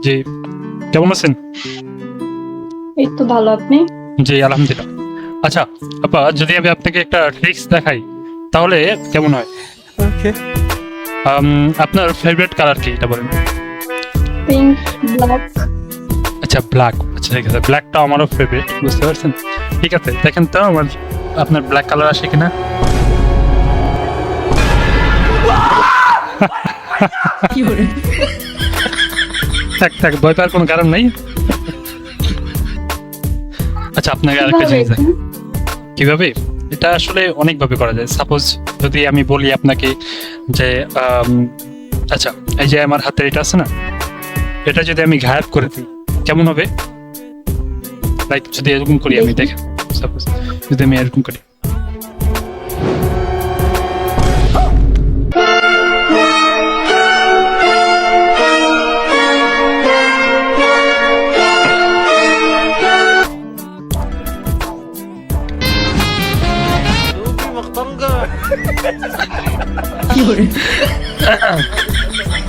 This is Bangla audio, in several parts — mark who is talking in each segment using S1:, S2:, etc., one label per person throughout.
S1: জি, কেমন আছেন?
S2: এই তো ভালো, আপনি?
S1: জি, আলহামদুলিল্লাহ। আচ্ছা, আপা যদি আমি আপনাকে একটা ট্রিক্স দেখাই তাহলে কেমন হয়?
S3: ওকে।
S1: আম, আপনার ফেভারিট কালার কি এটা বলেন?
S2: Pink, black.
S1: আচ্ছা, ব্ল্যাক। আচ্ছা, ঠিক আছে, ব্ল্যাকটা আমারও ফেভারিট, বুঝতে পারছেন? ঠিক আছে, দেখেন তো আমার আপনার ব্ল্যাক কালার আসে কিনা। থাক থাক, ভয় পাওয়ার কোনো কারণ নাই। আচ্ছা, আপনাকে আরেকটা জিনিস দেখাই। কিভাবে? এটা আসলে অনেকভাবে করা যায়। সাপোজ যদি আমি বলি আপনাকে যে আচ্ছা, এই যে আমার হাতে এটা আছে না, এটা যদি আমি গায়েব করে দিই কেমন হবে? লাইক যদি এরকম করি আমি, দেখেন সাপোজ যদি আমি এরকম করি,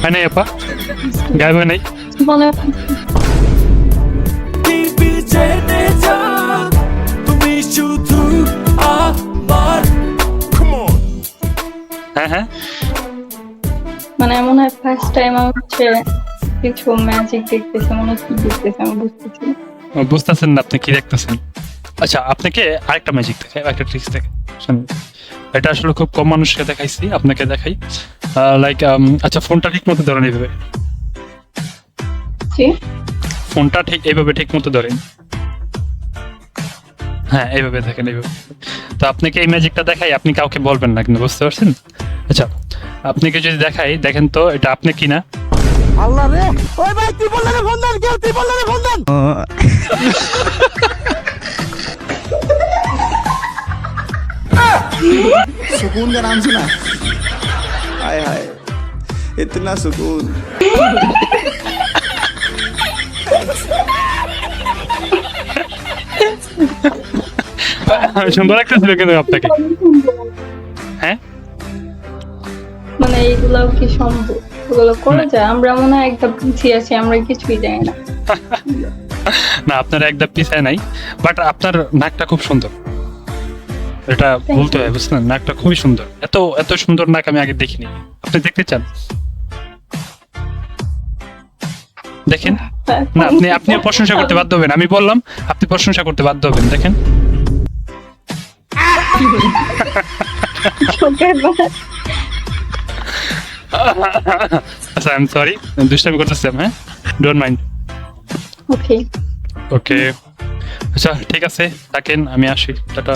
S1: হয় নাই আপা? গায়েব হয় নাই?
S2: মনে
S1: হ্যাঁ হ্যাঁ,
S2: মানে এমন হয় ফার্স্ট টাইম আমি হচ্ছে কিছু ম্যাজিক দেখতেছি, মনে হচ্ছে দেখতেছি, আমি বুঝতেছি না।
S1: বুঝতেছেন না আপনি কি দেখতেছেন? আচ্ছা, আপনাকে আরেকটা ম্যাজিক দেখাই, একটা ট্রিক্স দেখাই, শুনুন। এটা আসলে খুব কম মানুষকে দেখাইছি, আপনাকে দেখাই। লাইক আচ্ছা, ফোনটা ঠিক মতো ধরেন এইভাবে।
S2: জি,
S1: ফোনটা ঠিক এইভাবে ঠিক মতো ধরেন। হ্যাঁ, এইভাবে দেখেন, এইভাবে। তো আপনাকে এই ম্যাজিকটা দেখাই, আপনি কাউকে বলবেন না, কিন্তু বুঝতে পারছেন? আচ্ছা, আপনাকে যদি দেখাই, দেখেন তো এটা আপনি কিনা।
S3: আল্লাহ রে, ওই ভাই তুই বললে রে ফোন দেন, কেউ তুই বললে রে ফোন দেন। सुकून का नाम सुना? हाय हाय, इतना सुकून।
S1: সুন্দর একটা ছিল কিন্তু আপনাকে। হ্যাঁ,
S2: মানে এইগুলো কি সম্ভব? ওগুলো করা যায়? আমরা মনে হয় একদম পিছিয়ে আছি, আমরা কিছুই জানি না।
S1: না, আপনার একদম পিছায় নাই, বাট আপনার নাকটা খুব সুন্দর। এটা বলতে হয়, বুঝলেন? নাকটা খুবই সুন্দর, এত এত সুন্দর নাক আমি আগে দেখিনি। আপনি দেখতে চান? দেখেন না, আপনিও প্রশংসা করতে বাধ্য হবেন। আমি বললাম আপনি প্রশংসা করতে বাধ্য হবেন, দেখেন। আচ্ছা, আই এম সরি, দুষ্টামি করতেছিলাম। হ্যাঁ, ডোন্ট মাইন্ড।
S2: ওকে,
S1: ওকে, আচ্ছা ঠিক আছে, থাকেন, আমি আসি, টাটা।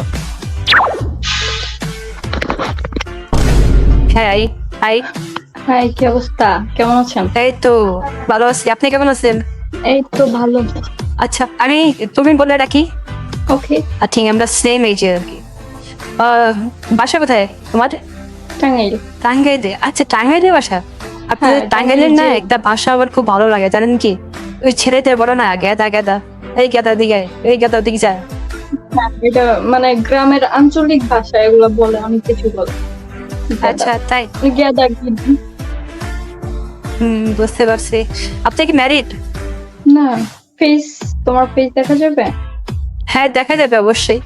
S4: High high.
S2: হাই, কি অবস্থা? কেমন আছেন?
S4: এই তো ভালো আছি, আপনি কেমন আছেন?
S2: এই তো ভালো।
S4: আচ্ছা, আমি তুমি বলে রাখি।
S2: ওকে,
S4: ঠিক, আমরা সেম এজে আর কি। বাসা কোথায় তোমার?
S2: টাঙ্গাইল।
S4: টাঙ্গাইলে? আচ্ছা, টাঙ্গাইলে বাসা আপনার?
S2: হ্যাঁ,
S4: টাঙ্গাইলের না
S2: টাঙ্গাইল।
S4: একটা ভাষা আমার খুব ভালো লাগে, জানেন কি? ওই ছেলেদের বলো না, গেদা গেদা, এই গেদা দিকে, এই গেদা দিকে যায়।
S2: হ্যাঁ, এটা মানে গ্রামের আঞ্চলিক ভাষা, এগুলো বলে, অনেক কিছু বলে।
S4: আচ্ছা, তাই?
S2: গেদা গিদি।
S4: বুঝতে পারছি। আপনি কি ম্যারিড?
S2: না, ফেস, তোমার ফেস দেখা যাবে?
S4: হ্যাঁ, দেখা যাবে অবশ্যই,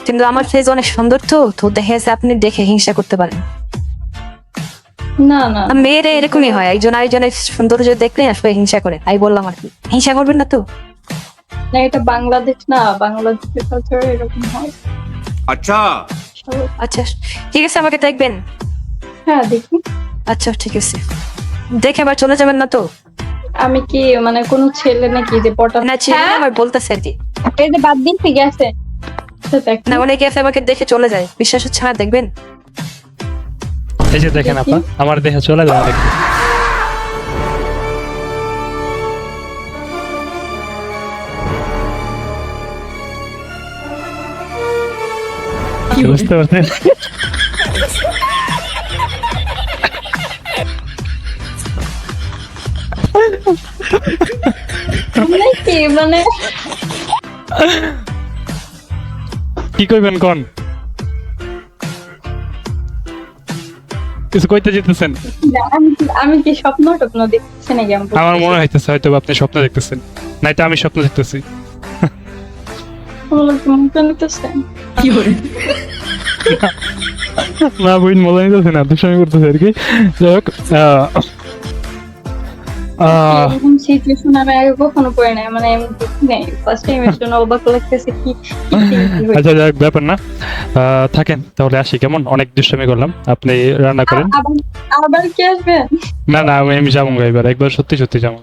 S4: কিন্তু আমার ফেস অনেক সুন্দর, তো তো দেখে যাচ্ছে আপনি দেখে হিংসা করতে পারেন।
S2: না না,
S4: মেয়েরা এরকমই হয়, একজন আরেকজনের সৌন্দর্য দেখলে আসলে হিংসা করে, তাই বললাম আর কি। হিংসা করবেন না তো।
S2: না, এটা বাংলাদেশ না, বাংলাদেশের কালচারে এরকম হয়।
S3: अच्छा
S2: সবাই-
S4: আচ্ছা, ঠিক আছে, আমাকে দেখবেন?
S2: হ্যাঁ, দেখি।
S4: আচ্ছা, ঠিক আছে, দেখে আবার চলে যাবেন না তো?
S2: আমি কি মানে কোনো ছেলে নাকি যে পটা?
S4: না, ছেলে না, আমার বলতেছে আর কি।
S2: এই যে বাদ দিন, ঠিক আছে। আচ্ছা, দেখ
S4: না, অনেকে আছে আমাকে দেখে চলে যায়, বিশ্বাস হচ্ছে না, দেখবেন?
S1: এই যে দেখেন আপা, আমার দেহে চলে যায় দেখেন। বুঝতে পারছেন?
S2: মানে কি মানে
S1: কি কইবেন কোন? কিছু কইতে যেতেছেন?
S2: আমি কি স্বপ্ন টপ্ন দেখতেছি নাকি?
S1: আমার মনে হইতেছে হয়তো বা আপনি স্বপ্ন দেখতেছেন, নাই তো আমি স্বপ্ন দেখতেছি। না বইন মজা নিতেছে না, দুষ্টামি করতেছে আর কি। যাই হোক,
S2: এরকম সিচুয়েশন আমি আগে কখনো পড়ে নাই, মানে আমি দেখি নাই, ফার্স্ট টাইম এর জন্য অবাক লাগতেছে। কি
S1: আচ্ছা যাক, ব্যাপার না। থাকেন তাহলে, আসি কেমন? অনেক দুষ্টামি করলাম, আপনি রান্না করেন।
S2: আবার কি আসবে?
S1: না না, আমি যাবো এবার, একবার সত্যি সত্যি যাবো।